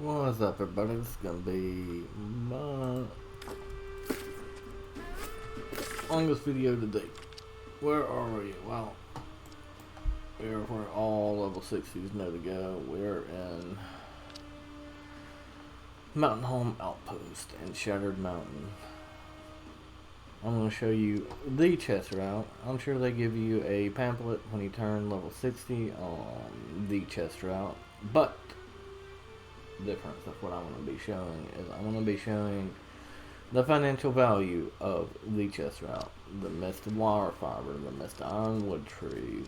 What's up, everybody? This is gonna be my longest video to date. Where are we? Well, we're where all level 60s know to go. We're in Mountain Home Outpost in Shattered Mountain. I'm going to show you the chest route. I'm sure they give you a pamphlet when you turn level 60 on the chest route, but the difference of what I'm going to be showing is I'm going to be showing the financial value of the chest route, the misted wire fiber, the misted ironwood trees,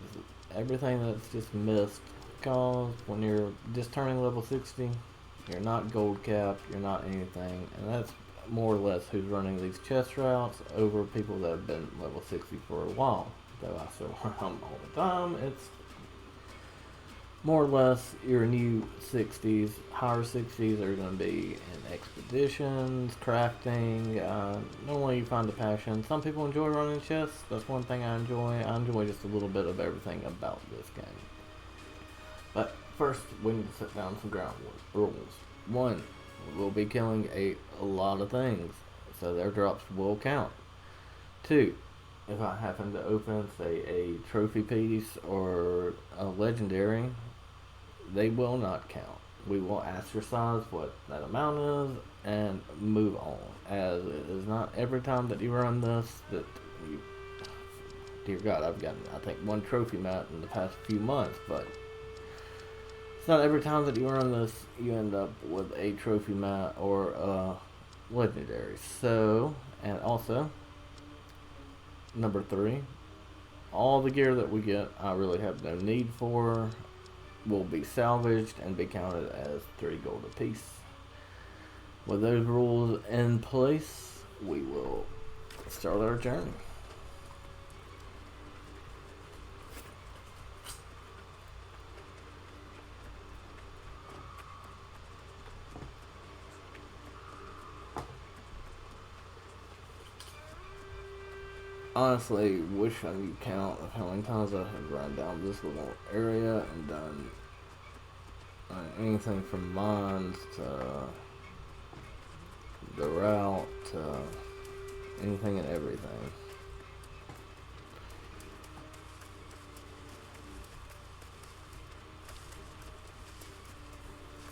everything that's just missed, because when you're just turning level 60, you're not gold capped, you're not anything, and that's more or less who's running these chest routes over people that have been level 60 for a while. Though I still run them all the time, it's more or less your new 60s, higher 60s are going to be in expeditions, crafting. Normally you find a passion. Some people enjoy running chests. That's one thing I enjoy. I enjoy just a little bit of everything about this game. But first, we need to set down some ground rules. One, we'll be killing a lot of things, so their drops will count. Two, if I happen to open, say, a trophy piece or a legendary, they will not count. We will ostracize what that amount is and move on, as it is not every time that you run this that you, dear God, I've gotten, I think, one trophy mat in the past few months, but it's not every time that you run this you end up with a trophy mat or a legendary. So, and also, number 3, all the gear that we get I really have no need for will be salvaged and be counted as 3 gold apiece. With those rules in place, we will start our journey. Honestly, wish I could count of how many times I have run down this little area and done anything from mines to the route to anything and everything.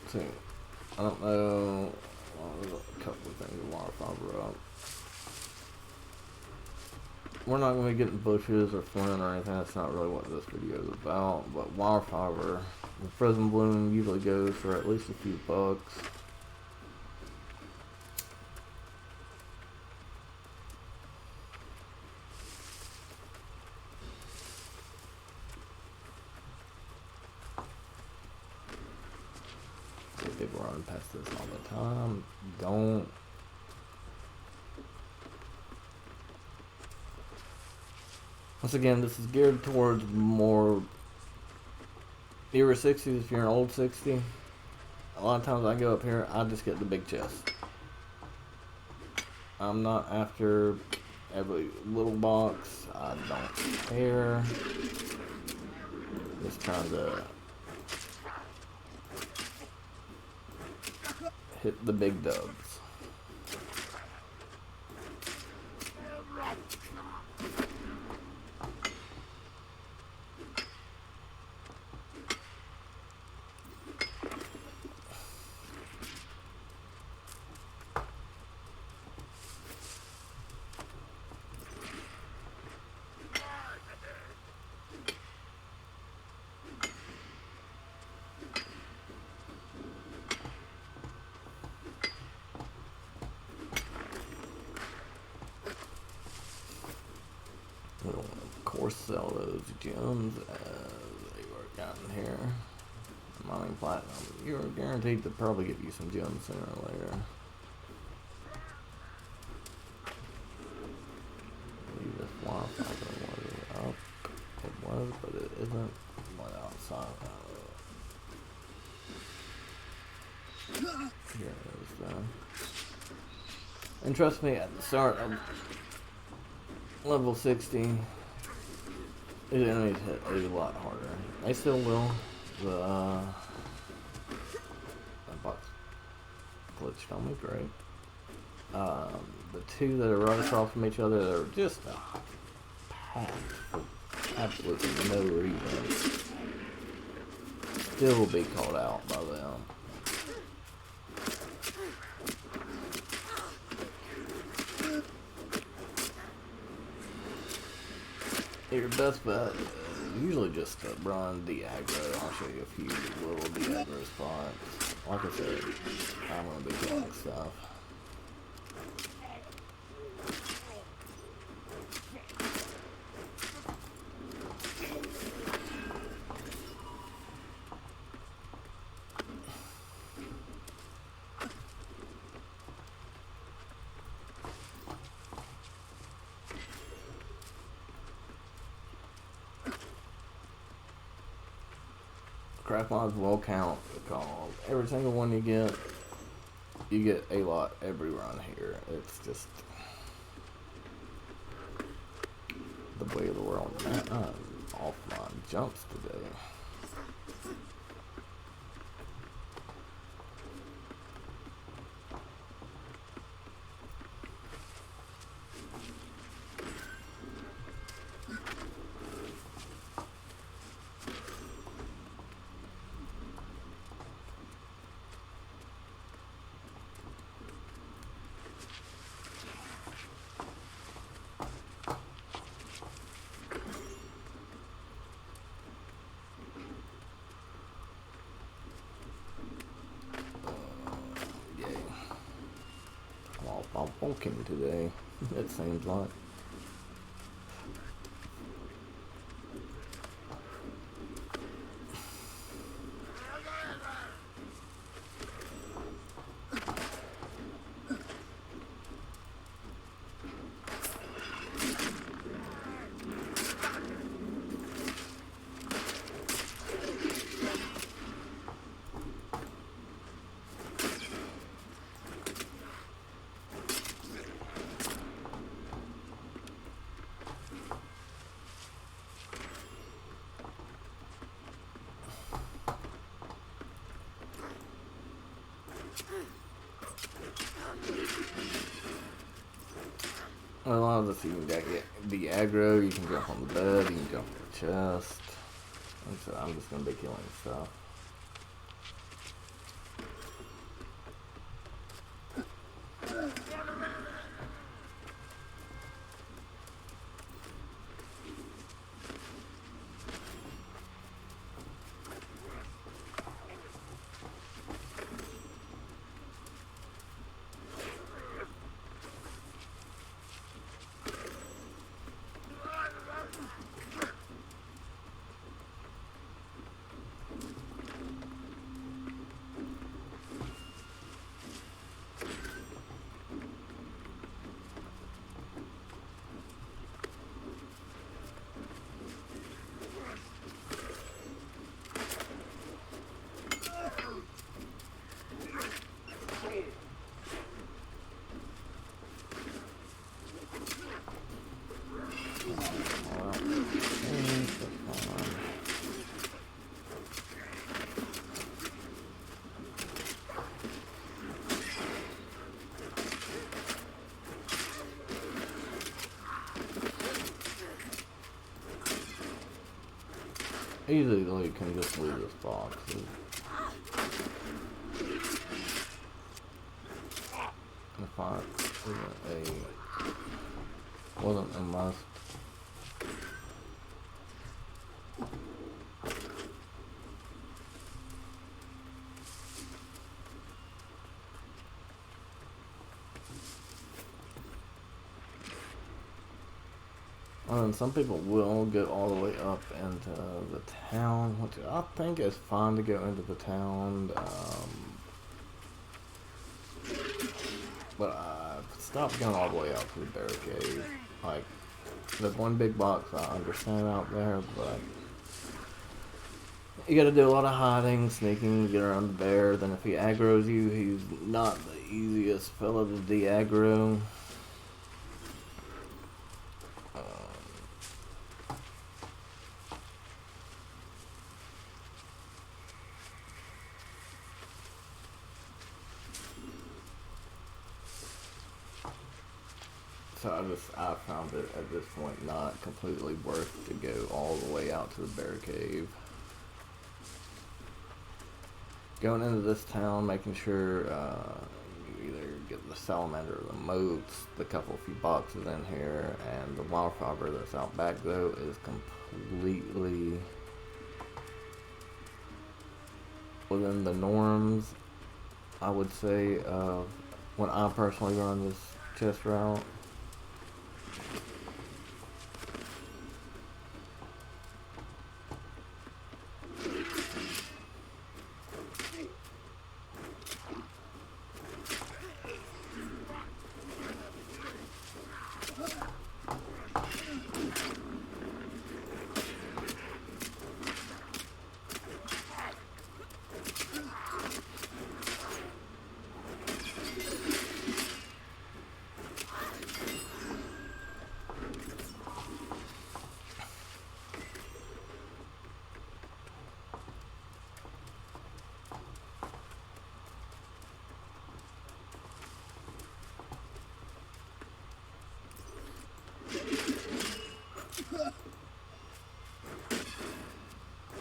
See, I don't know. Well, there's a couple of things to wire fiber up. We're not going to be getting bushes or flint or anything. That's not really what this video is about. But wire fiber, the frozen bloom usually goes for at least a few bucks. People run past this all the time. Don't. Once again, this is geared towards more newer 60s. If you're an old 60, a lot of times I go up here, I just get the big chest. I'm not after every little box. I don't care. Just trying to hit the big dubs. We'll, of course, sell those gems as they work out in here. Mining platinum. You're guaranteed to probably give you some gems sooner or later. Leave this wire fiber was up. It was, but it isn't. What outside of it? Here it is, though. And trust me, at the start of level 60, the enemies hit a lot harder. They still will. The box which don't look great. The two that are right across from each other are just packed for absolutely no reason. Still will be called out by them. Your best bet is usually just to run de-aggro. I'll show you a few little de-aggro spots. Like I said, I'm going to be killing stuff. Craft mods will count because every single one you get a lot every run here. It's just the way of the world. Man, I'm off my jumps today. I'm walking today, it seems like. A lot of this you can get the aggro, you can jump on the bed, you can jump on the chest. Like I said, I'm just gonna be killing stuff. Easily though, you can just leave this box. If I wasn't a must. And some people will go all the way up into the town, which I think is fine to go into the town. But I've stopped going all the way out to the barricade. Like, there's one big box I understand out there, but you gotta do a lot of hiding, sneaking to get around the bear. Then if he aggroes you, he's not the easiest fella to de-aggro. So I found it at this point not completely worth to go all the way out to the bear cave. Going into this town, making sure you either get the salamander or the moats, the few boxes in here, and the wildflower that's out back though is completely within the norms, I would say, when I personally run this chest route.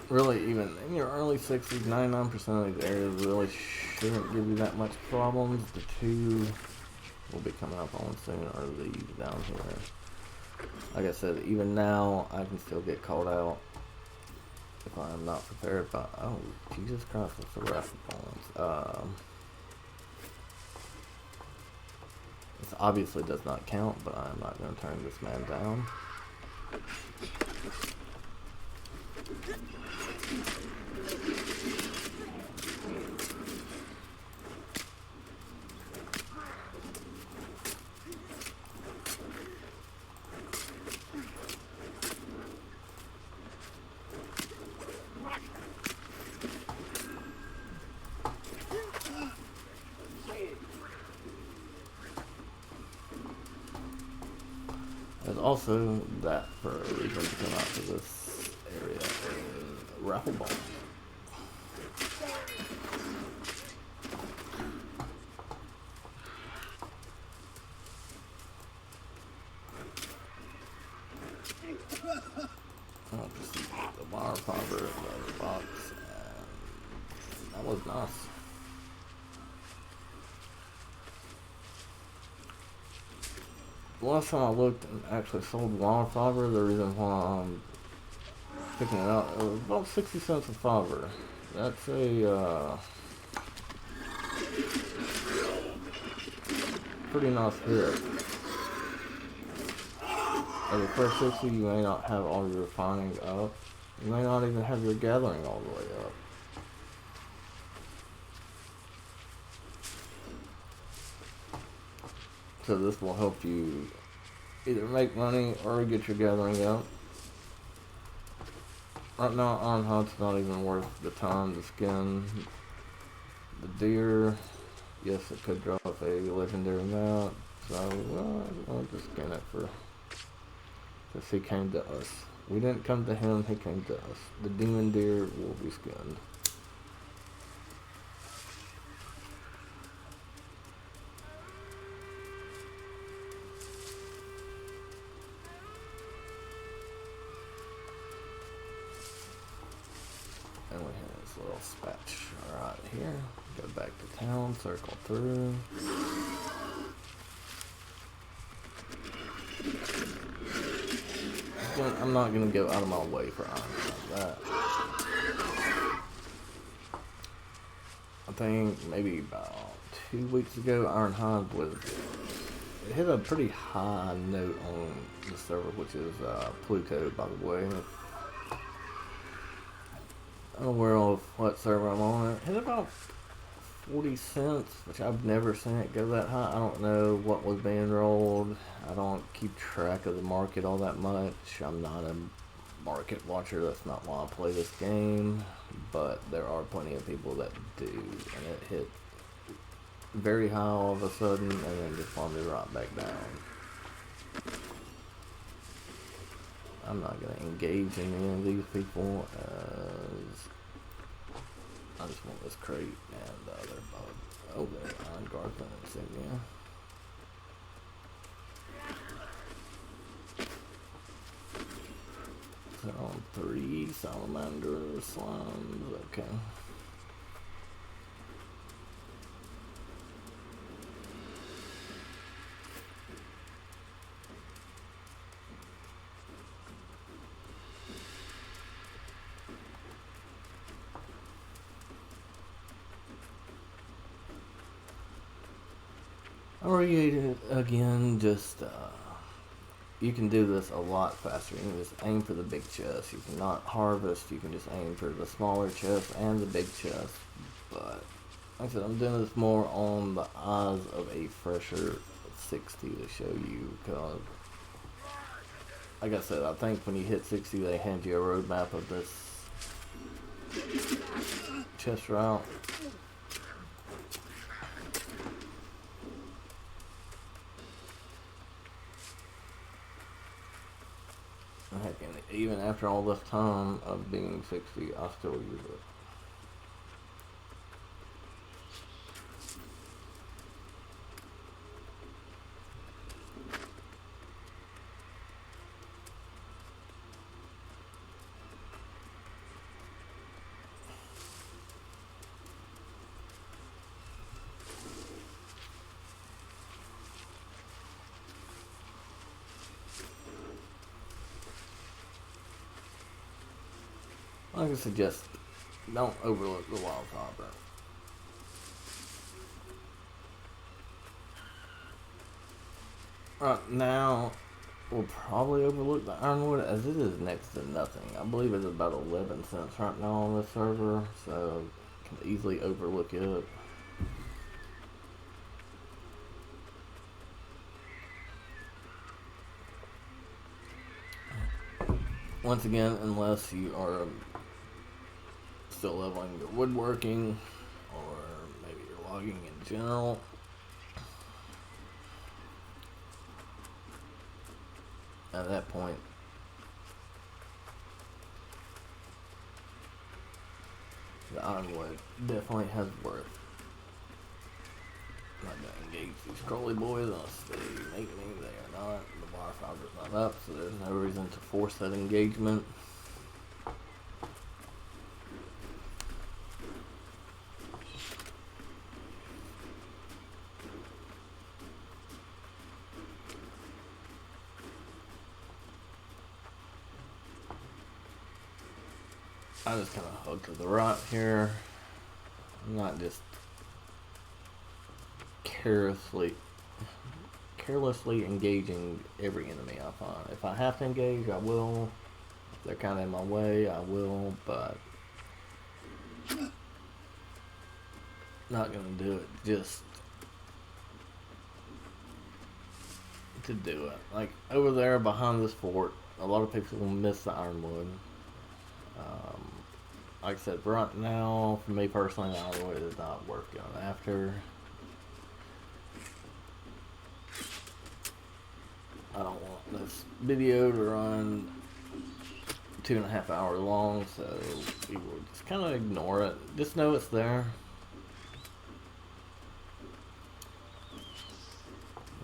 Really, even in your early 60s, 99% of these areas really shouldn't give you that much problems. The two we'll be coming up on soon are these down here. Like I said, even now, I can still get called out if I'm not prepared. But, oh, Jesus Christ, what's the Rafflebones? This obviously does not count, but I'm not going to turn this man down. There's also that for a reason to come out to this area is Rafflebones. I'll just use the wire fiber, the box, and that was nice. The last time I looked and actually sold wire fiber, the reason why I'm picking it up, it was about 60 cents a fiber. That's a pretty nice hit. At the first 60, you may not have all your refining up. You may not even have your gathering all the way up. So this will help you either make money or get your gathering up. Right now, Iron Hunt's not even worth the time to skin the deer. Yes, it could drop a legendary mount, so I'll just skin it for. Because he came to us. We didn't come to him, he came to us. The demon deer will be skinned. And we have this little patch right here. Go back to town, circle through. I'm not going to go out of my way for iron like that. I think maybe about 2 weeks ago, Iron Hive was it hit a pretty high note on the server, which is Pluto, by the way. I'm aware of what server I'm on. It hit about 40 cents, which I've never seen it go that high. I don't know what was being rolled. I don't keep track of the market all that much. I'm not a market watcher. That's not why I play this game. But there are plenty of people that do. And it hit very high all of a sudden and then just plummeted right back down. I'm not going to engage in any of these people as I just want this crate and the other bug. Oh, there's Iron Guardsman insignia. 3 salamander slimes. Okay. I created it again, just you can do this a lot faster. You can just aim for the big chest. You cannot harvest. You can just aim for the smaller chest and the big chest. But like I said, I'm doing this more on the eyes of a fresher 60 to show you. Cause like I said, I think when you hit 60, they hand you a roadmap of this chest route. Heck, and even after all this time of being 60, I still use it. Like I suggest, don't overlook the wild hopper. Right now, we'll probably overlook the ironwood as it is next to nothing. I believe it's about 11 cents right now on this server, so can easily overlook it. Once again, unless you are still leveling your woodworking, or maybe you're logging in general. At that point, the ironwood definitely has worth. I'm not gonna engage these crawly boys. I'll stay making me. They are not. The water fiber's not up, so there's no reason to force that engagement. I just kind of hug to the right here. I'm not just carelessly engaging every enemy I find. If I have to engage, I will. If they're kind of in my way, I will, but not gonna do it just to do it. Like over there behind this fort, a lot of people will miss the ironwood. Like I said, right now, for me personally, the ironwood is not worth going after. I don't want this video to run 2.5 hours long, so we will just kind of ignore it. Just know it's there.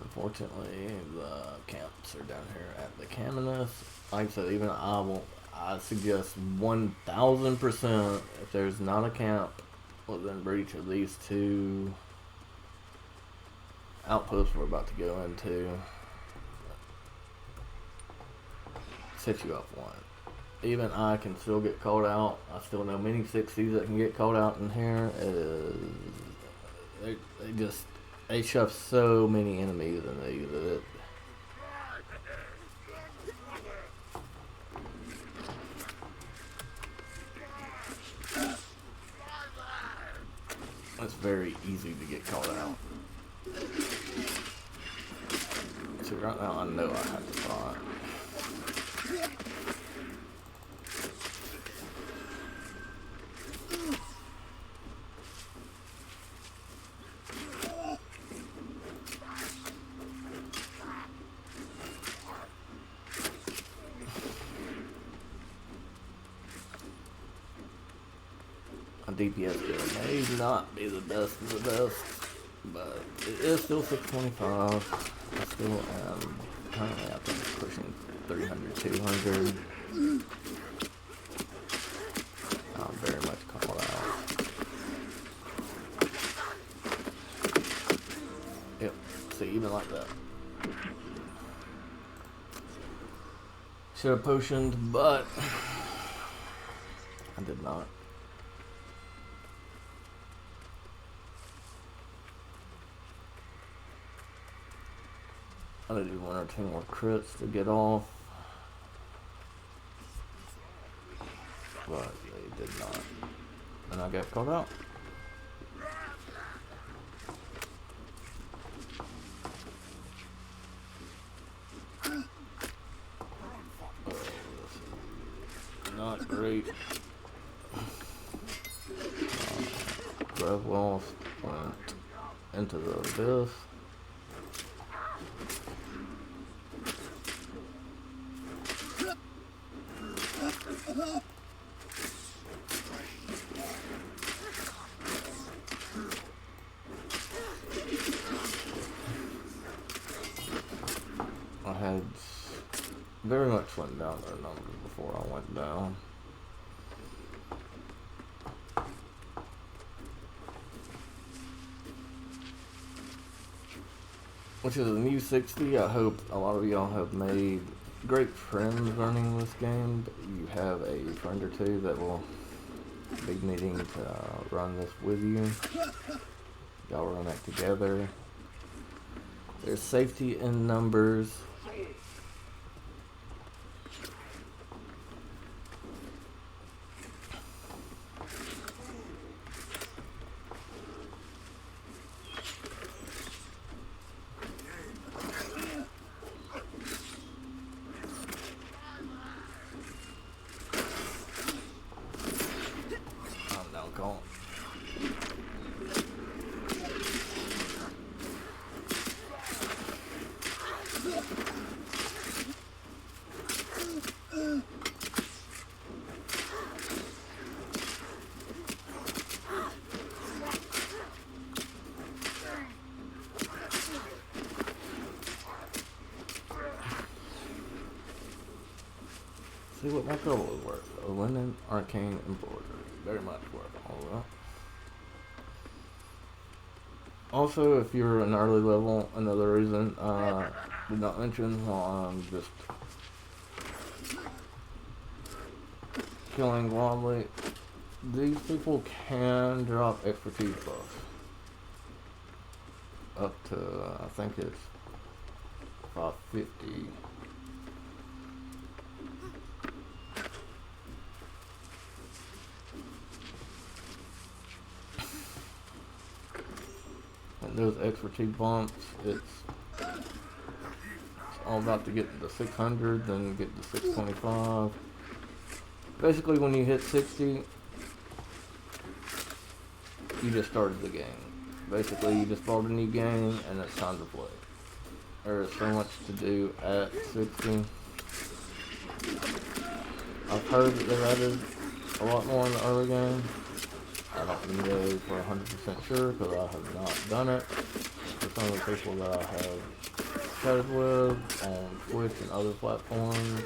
Unfortunately, the camps are down here at the Caminus. Like I said, even I suggest 1000% if there's not a camp within breach of these 2 outposts we're about to go into, set you up one. Even I can still get called out. I still know many 60s that can get called out in here. They shove so many enemies in these that it's very easy to get called out. So right now I know I have to fight. My DPS skill may not be the best of the best, but it is still 625. I still am currently, I think, pushing 300, 200. see, even like that. Should have potioned, but I did not. I'm gonna do 1 or 2 more crits to get off. But they did not. And I got caught out. Oh, this is not great. Rafflebones went into the abyss. I had very much went down their numbers before I went down. Which is a new 60. I hope a lot of y'all have made great friends running this game. You have a friend or two that will be needing to run this with you. Y'all run it together. There's safety in numbers. I'm now gone. See what my goal is worth. A linen arcane embroidery. Very much worth all that. Also, if you're an early level, another reason did not mention while I'm just killing wildly, these people can drop expertise buffs. Up to, I think it's 550. And those expertise bumps, it's all about to get to 600, then get to 625. Basically, when you hit 60, you just started the game. Basically, you just bought a new game, and it's time to play. There's so much to do at 60. I've heard that they've added a lot more in the early game. I don't know for 100% sure because I have not done it. For some of the people that I have chatted with on Twitch and other platforms,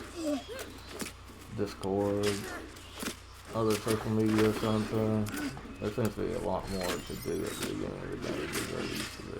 Discord, other social media or something, there seems to be a lot more to do at the beginning of the game than there used to be.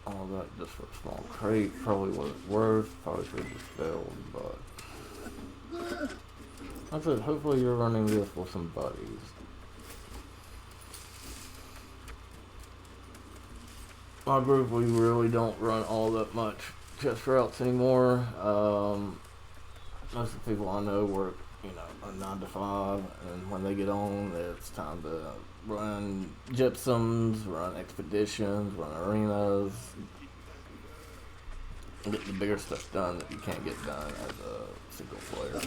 All that just for a small crate probably wasn't worth. Probably should have just failed, but I said hopefully you're running this with some buddies. My group, we really don't run all that much chest routes anymore. Most of the people I know work, a 9 to 5, and when they get on, it's time to run gypsums, run expeditions, run arenas, and get the bigger stuff done that you can't get done as a single player.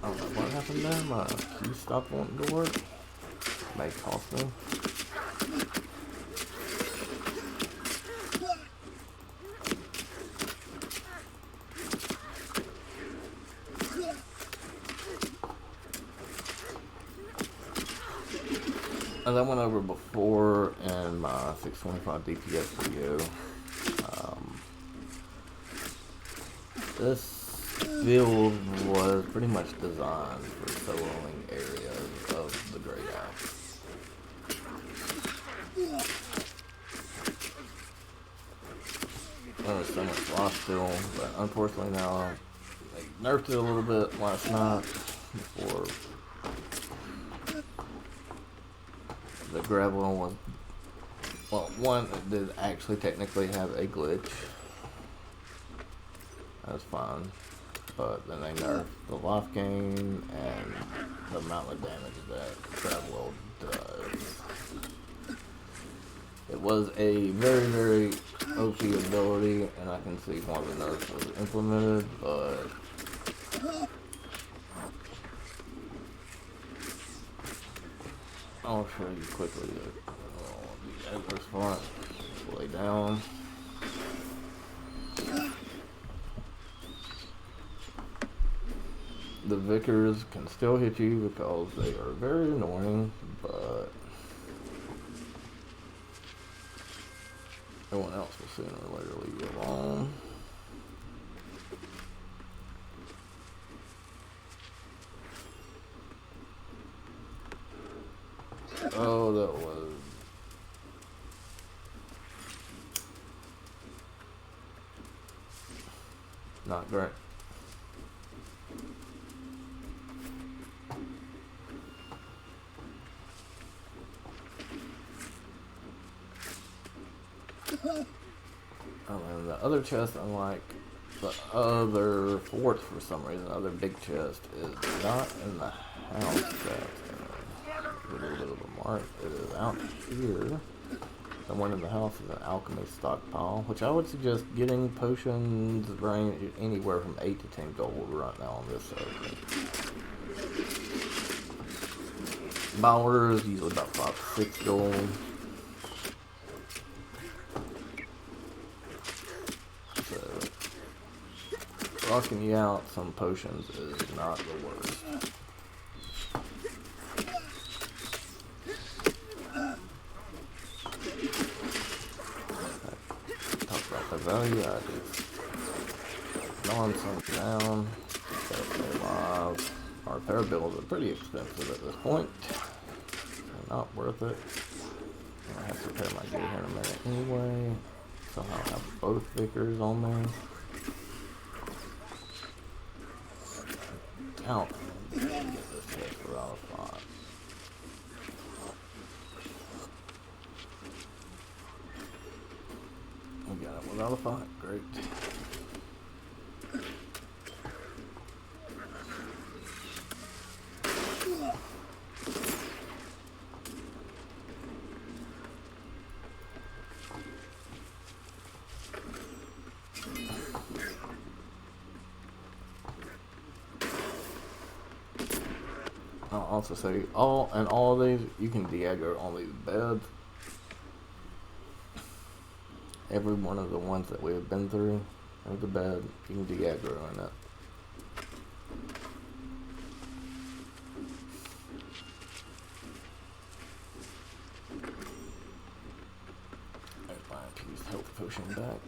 I don't know, why did I happened there? My key stopped wanting to work. May cost me. As I went over before in my 625 DPS video, this field was pretty much designed for soloing areas of the Great Alps. There's so much lost still, but unfortunately now they nerfed it a little bit last night before the gravel was, well, one, it did actually technically have a glitch. That's fine. But then they nerfed the life gain and the amount of damage that gravel does. It was a very, very OP ability, and I can see why the nerf was implemented, but I'll show you quickly the Edgar's front. Lay down. The Vickers can still hit you because they are very annoying, but everyone else will sooner or later leave you alone. Oh, that was... not great. And the other chest, unlike the other forts for some reason, the other big chest is not in the house that a little bit of a mark. It is out here. Somewhere in the house is an alchemy stockpile, which I would suggest getting potions range anywhere from 8 to 10 gold right now on this side. Bowers usually about 5 to 6 gold. Rocking you out some potions is not the worst. Talk about the value. I just gnawing some down. Stay alive. Our repair bills are pretty expensive at this point. So not worth it. I have to repair my gear here in a minute anyway. So I'll have both Vickers on there. Out. Get this chest without a fight. We got it without a fight. Great. I'll also say all of these you can de-aggro on these beds. Every one of the ones that we have been through, of the bed, you can de-aggro on it. There's my accused health potion back.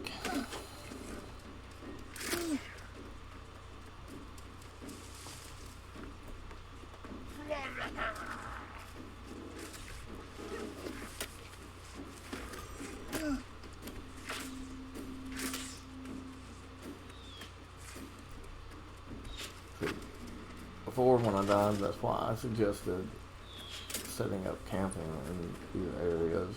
Before, when I died, that's why I suggested setting up camping in these areas.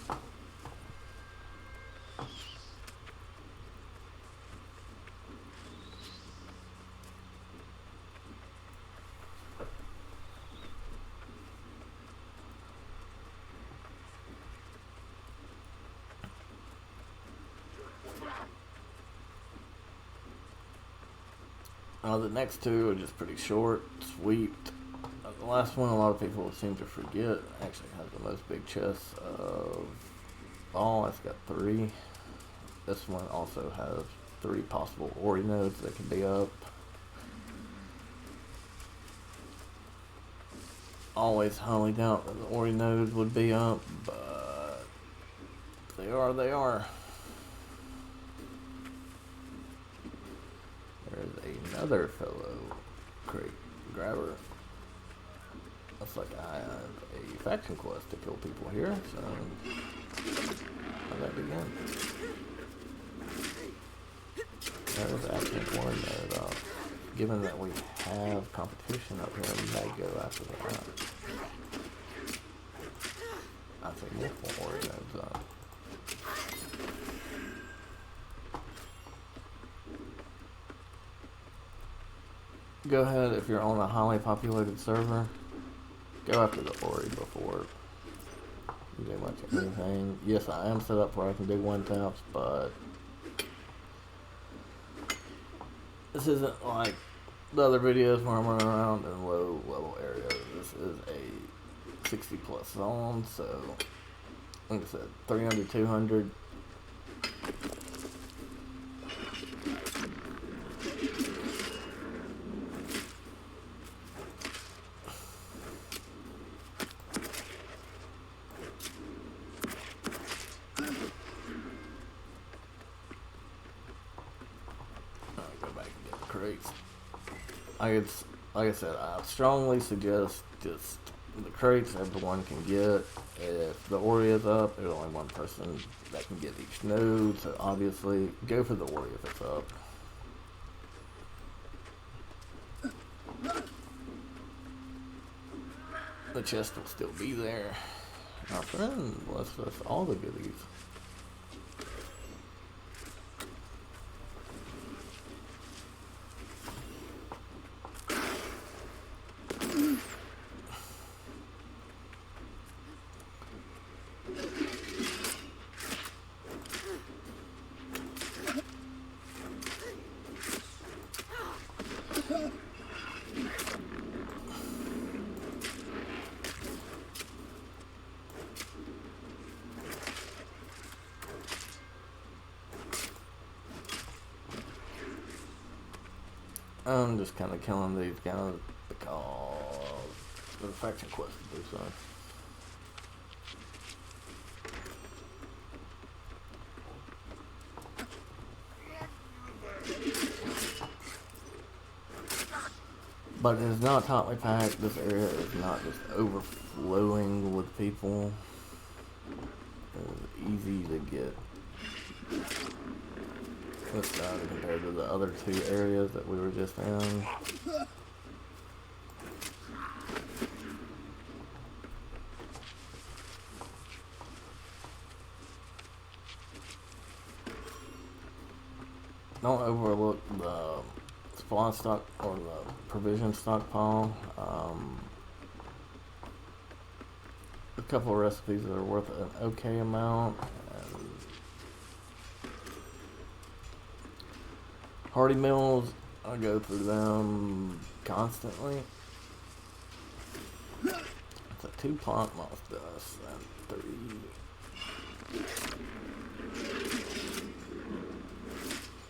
The next two are just pretty short, sweet. the last one a lot of people seem to forget actually has the most big chests of all. It's got 3. This one also has 3 possible Ori nodes that can be up. Always highly doubt that the Ori nodes would be up, but they are, they are. There's another fellow crate grabber. Looks like I have a faction quest to kill people here, so how that begin? There's actually one node. Given that we have competition up here, we may go after that. I think multiple Ori nodes up. Go ahead, if you're on a highly populated server, go after the Ori before you do much of anything. Yes, I am set up where I can do one taps, but this isn't like the other videos where I'm running around in low level areas. This is a 60 plus zone, so like I said, 300, 200. Crates. Like I said, I strongly suggest just the crates everyone can get. If the Ori is up, there's only one person that can get each node, so obviously go for the Ori if it's up. The chest will still be there. My friend, that's all the goodies. I'm just kind of killing these guys because the faction quest to do so. But it is not tightly packed. This area is not just overflowing with people. It's easy to get this side compared to the other 2 areas that we were just in. Don't overlook the supply stock or the provision stockpile. A couple of recipes that are worth an okay amount. Hearty meals, I go through them constantly. It's a 2 plant moth dust and 3.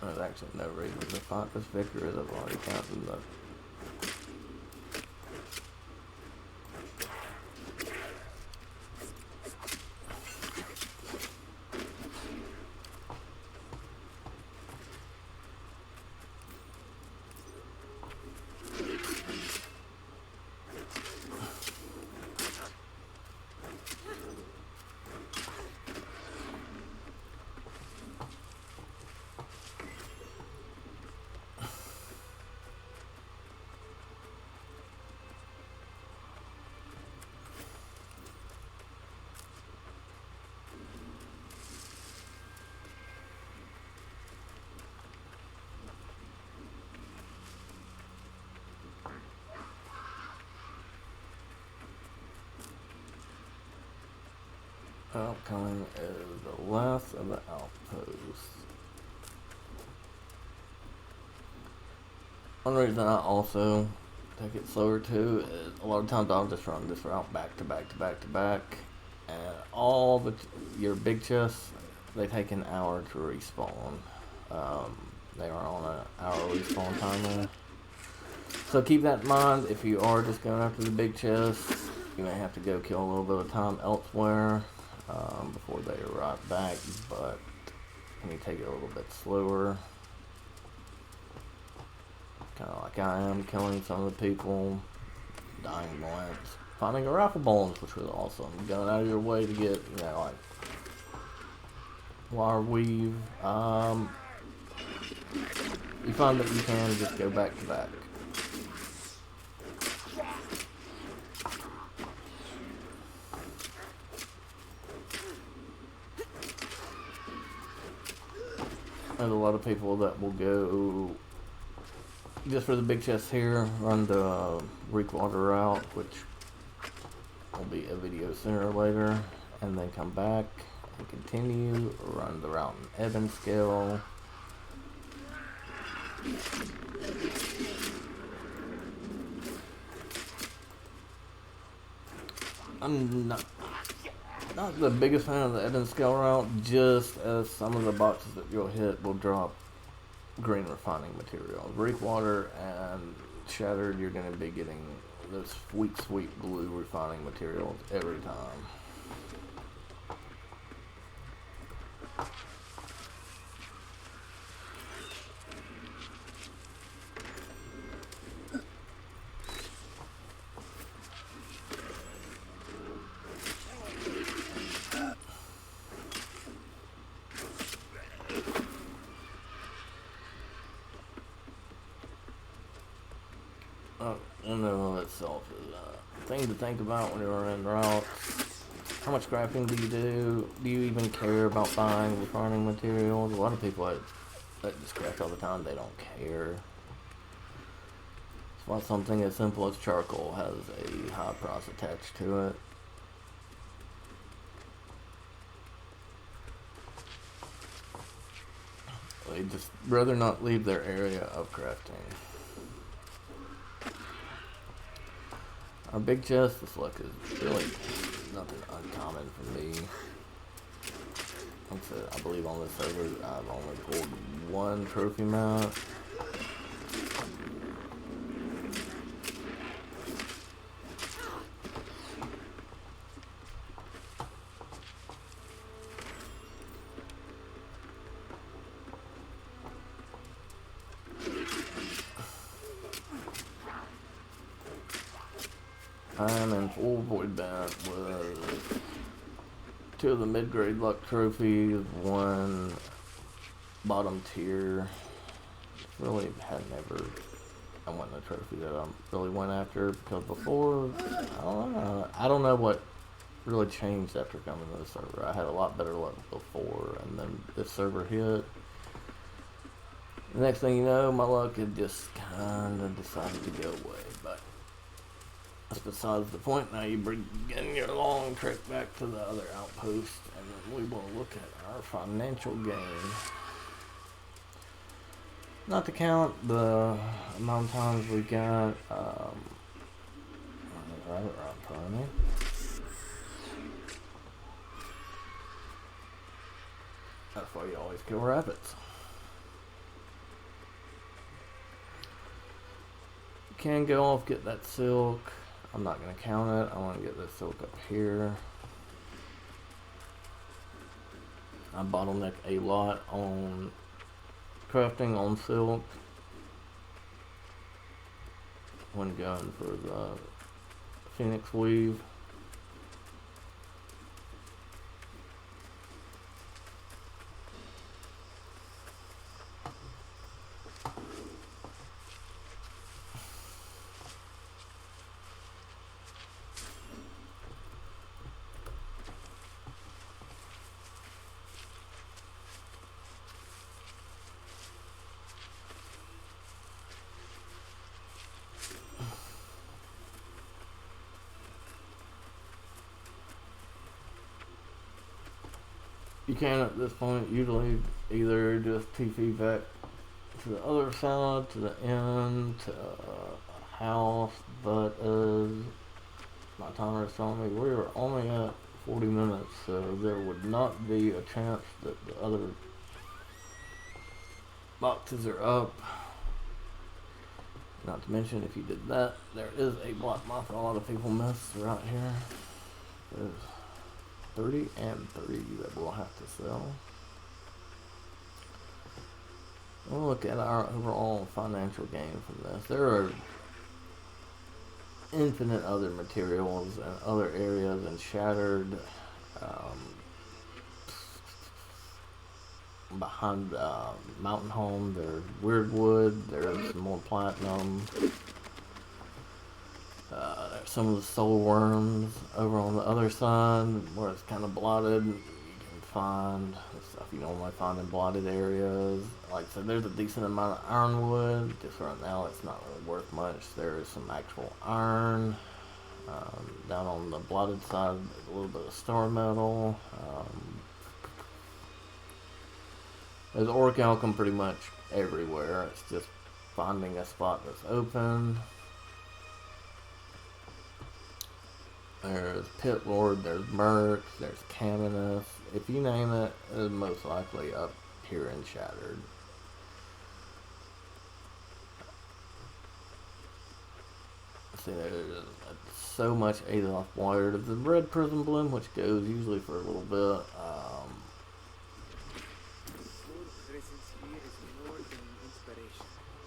There's actually no reason to fight this victory as I've already counted the. Outcoming is the last of the outposts. One reason I also take it slower too. A lot of times I'll just run this route back to back to back to back, and all the your big chests, they take an hour to respawn. They are on an hour respawn timer. So keep that in mind. If you are just going after the big chest, you may have to go kill a little bit of time elsewhere before they arrive back. But when you take it a little bit slower, kind of like I am, killing some of the people, dying once, finding a Rafflebones, which was awesome. Going out of your way to get, you know, like wire weave. You find that you can just go back to back. There's a lot of people that will go just for the big chest here, run the Reekwater route, which will be a video sooner or later, and then come back and continue, run the route in Ebb and Scale. I'm not the biggest fan of the Ebb and Scale route, just as some of the boxes that you'll hit will drop green refining material. Reekwater and Shattered, you're going to be getting those sweet, sweet blue refining materials every time. In and of itself is a thing to think about when you're in routes. How much crafting do you do? Do you even care about buying refining materials? A lot of people that just craft all the time, they don't care. It's why something as simple as charcoal has a high price attached to it. They just rather not leave their area of crafting. Our big chest, this luck is really nothing uncommon for me. Like I said, I believe on this server I've only pulled one trophy mount. I'm in full void bent with 2 of the mid-grade luck trophies, 1 bottom tier. Really had never I won a trophy that I really went after, because before, I don't know what really changed after coming to the server. I had a lot better luck before, and then this server hit. The next thing you know, my luck had just kind of decided to go away, but that's besides the point. Now you begin your long trek back to the other outpost, and we will look at our financial gain. Not to count the amount of times we got, right in front of me. That's why you always kill rabbits. You can go off, get that silk. I'm not going to count it. I want to get this silk up here. I bottleneck a lot on crafting on silk when going for the Phoenix weave. You can at this point usually either just TP back to the other side, to the end, to house, but my timer is telling me we are only at 40 minutes, so there would not be a chance that the other boxes are up. Not to mention, if you did that, there is a block moth a lot of people miss right here. There's 30 and 3 that we'll have to sell. We'll look at our overall financial gain from this. There are infinite other materials and other areas and shattered behind Mountain Home. There's weird wood. There's some more platinum. There's some of the soul worms over on the other side where it's kind of blotted. You can find stuff you normally find in blotted areas. Like I said, there's a decent amount of ironwood. Just right now, it's not really worth much. There is some actual iron. Down on the blotted side, a little bit of star metal. There's orichalcum pretty much everywhere. It's just finding a spot that's open. There's Pit Lord, there's Merc, there's Caminus. If you name it, it's most likely up here in Shattered. See, there's so much Azoth water. There's the red prism bloom, which goes usually for a little bit.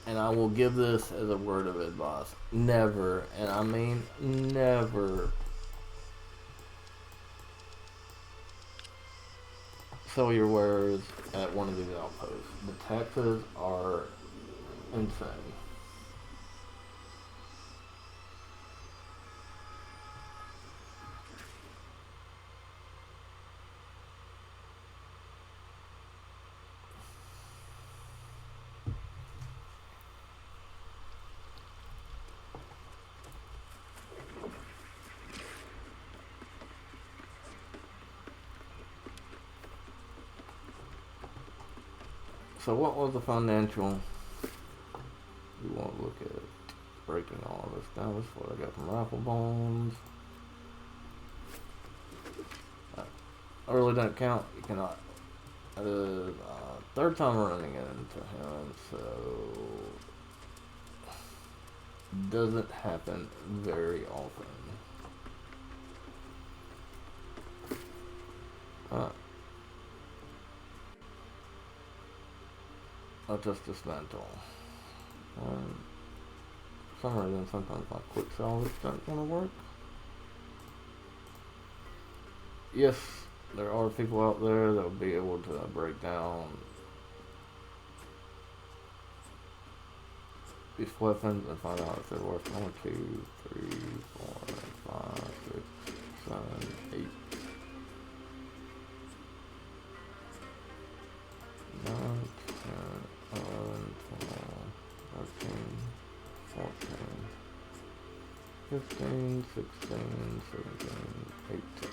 And I will give this as a word of advice. Never, and I mean never, sell your wares at one of these outposts. The taxes are insane. So what was the financial? We won't look at breaking all this down. This is what I got from Rafflebones. I really don't count. You cannot. It is third time running into him, so doesn't happen very often. I'll just dismantle. For some reason, sometimes my quick salvage don't want to work. Yes, there are people out there that will be able to break down these weapons and find out if they're worth 1, 2, 3, 4, 5, 6, 7, 8, 9, 10, 11, 12, 13, 14, 15, 16, 17, 18,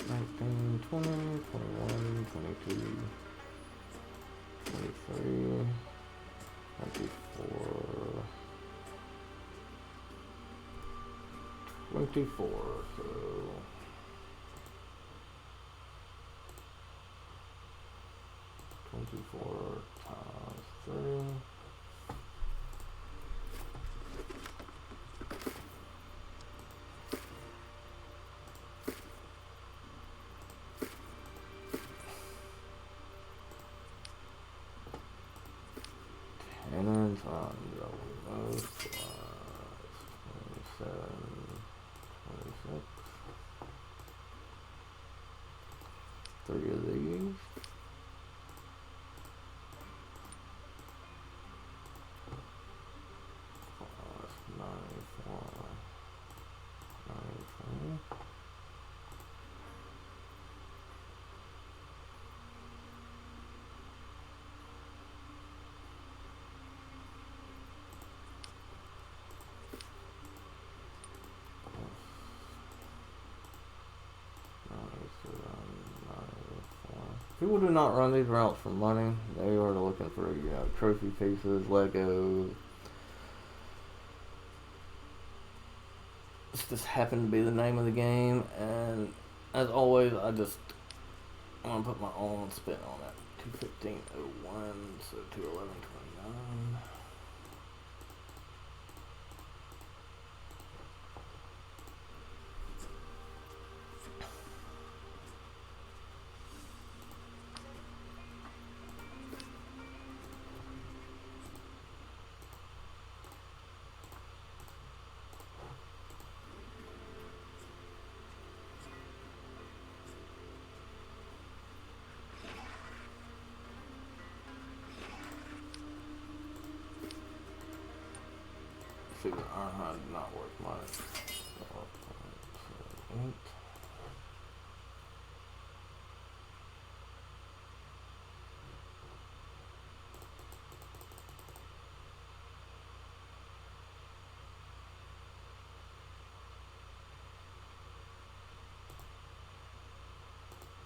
19, 20, 21, 22, 23, 24, 24, so 24 times 3. Cannon times almost 27, 26. 3 of these. People do not run these routes for money. They are looking for, trophy pieces, Legos, This just happened to be the name of the game, and as always, I'm gonna put my own spin on it. 215.01, so 211.29. See, the Ironhide did not work. Mine.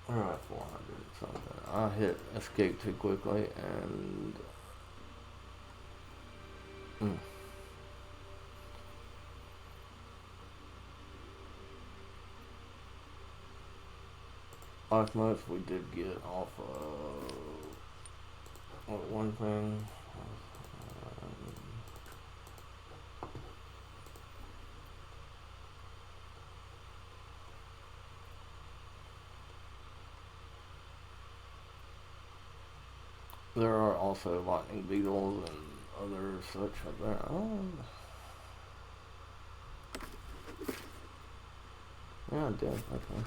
Alright, 400 something. I hit escape too quickly and. Last month we did get off of one thing. There are also lightning beetles and other such up there. Yeah, I did. Okay.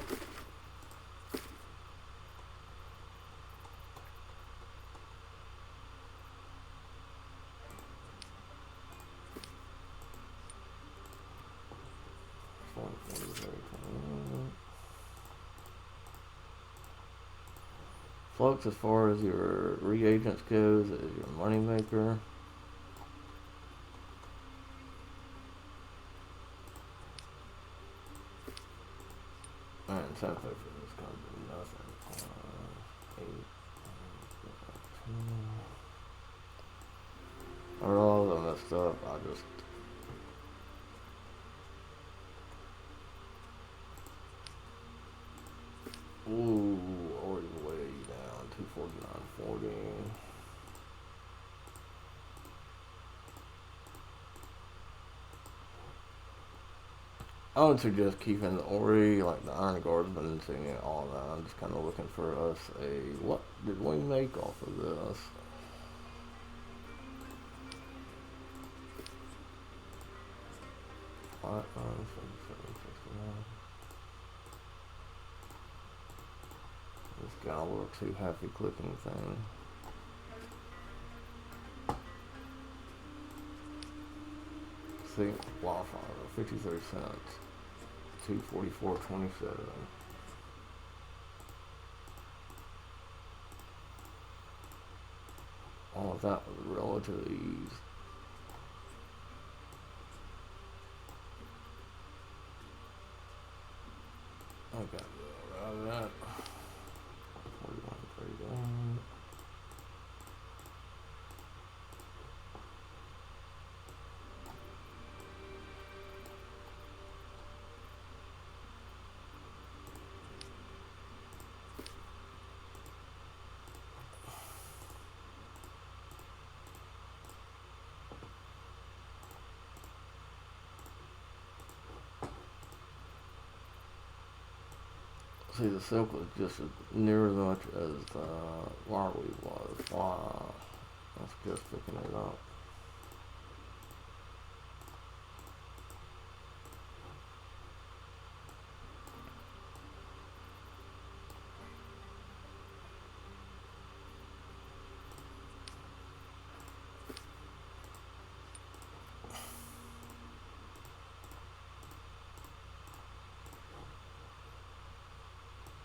Flux, as far as your reagents goes, is your moneymaker. And sandpaper is going to be nothing. 8. I realize I messed up. I just. Ooh, already way down. 249.40. I would suggest keeping the Ori, like the Iron Guard's been seeing it all that. I'm just kind of looking for us what did we make off of this? This guy looks too happy clicking thing. See, wildfire, 53 cents. 244.27. All of that was relative ease. Okay, out of that. 41.31. See, the silk was just near as much as wireweave was. Wow, that's just picking it up.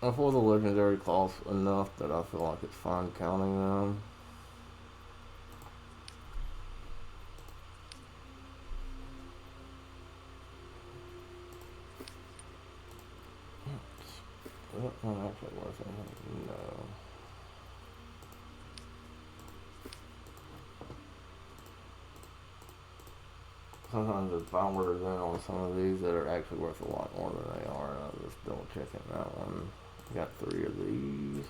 I pull the legendary cloths enough that I feel like it's fine counting them. Is that not actually worth it? No. sometimes if I were in on some of these that are actually worth a lot more than they are, I'll just double check it. That one. Got 3 of these.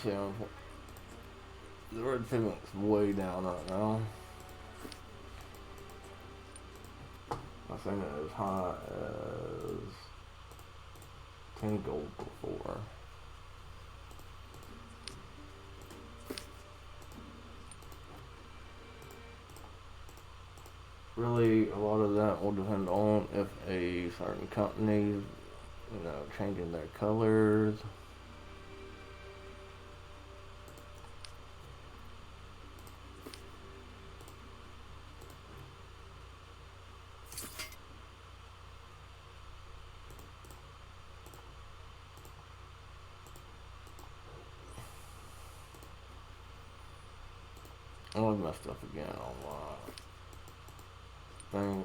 See, the red pigment's way down right now. I've seen it as high as 10 gold before. Really, a lot of that will depend on if a certain company, changing their colors. I always messed up again on my thing.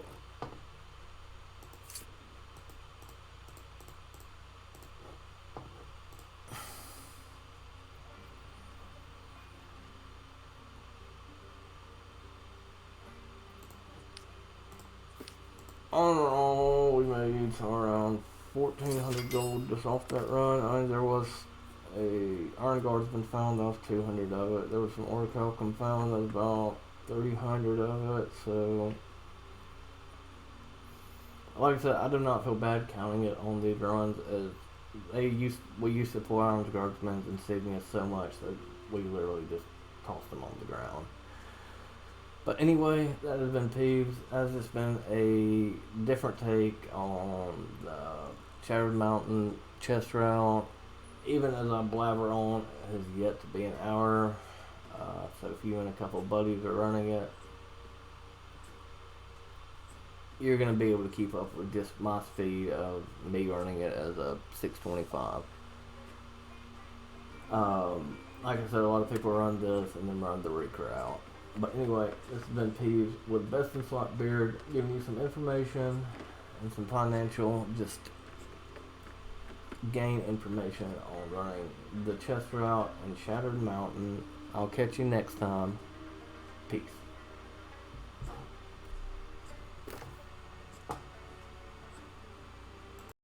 All in all, we made around 1,400 gold just off that run. I mean, there was a iron guard's been found. That was 200 of it. There was some orichalcum found. That was about 300 of it. So, like I said, I do not feel bad counting it on these runs. As we used to pull iron guardsmen's insignia so much that we literally just tossed them on the ground. But anyway, that has been Peeves. Has just been a different take on the Shattered Mountain chest route. Even as I blabber on, it has yet to be an hour. So if you and a couple of buddies are running it, you're going to be able to keep up with just my speed of me running it as a 625. Like I said, a lot of people run this and then run the Reeker out. But anyway, this has been Peeves with Best in Slot Beard, giving you some information and some financial, just gain information on running the chest route and Shattered Mountain. I'll catch you next time. Peace.